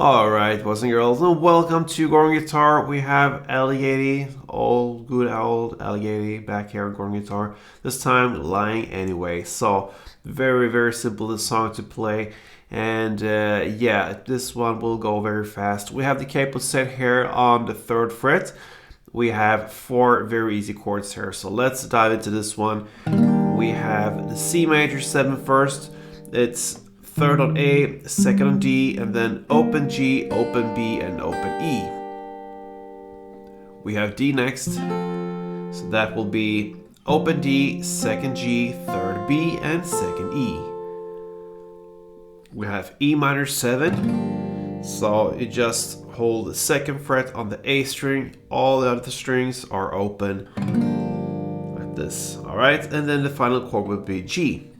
Alright, boys and girls, and welcome to Gorn Guitar. We have Gatie, old good old Gatie back here on Gorn Guitar. This time lying anyway. So very simple this song to play, and yeah, this one will go very fast. We have the capo set here on the 3rd fret. We have 4 very easy chords here. So let's dive into this one. We have the C major 7 first. It's 3rd on A, 2nd on D, and then open G, open B, and open E. We have D next, so that will be open D, 2nd G, 3rd B, and 2nd E. We have E minor 7, so you just hold the 2nd fret on the A string, all the other strings are open, like this, alright? And then the final chord will be G.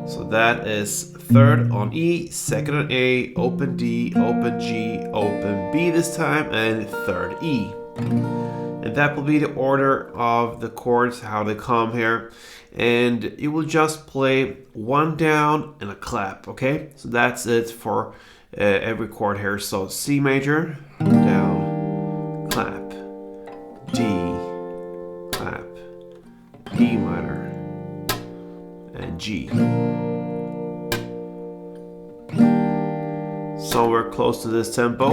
So that is 3rd on E, 2nd on A, open D, open G, open B this time, and 3rd E. And that will be the order of the chords, how they come here. And you will just play 1 down and a clap, okay? So that's it for every chord here. So C major, down, clap, D, clap, E minor, and G. Somewhere close to this tempo.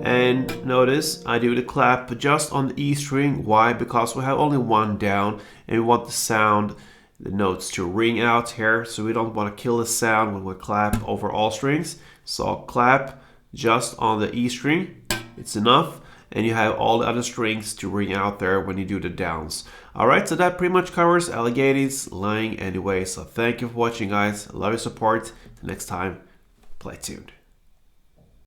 And notice I do the clap just on the E string. Why? Because we have only 1 down and we want the sound, the notes to ring out here. So we don't want to kill the sound when we clap over all strings. So clap just on the E string. It's enough. And you have all the other strings to ring out there when you do the downs. Alright, so that pretty much covers Gatie's Lying Anyway. So thank you for watching, guys. I love your support. Till next time, play tuned.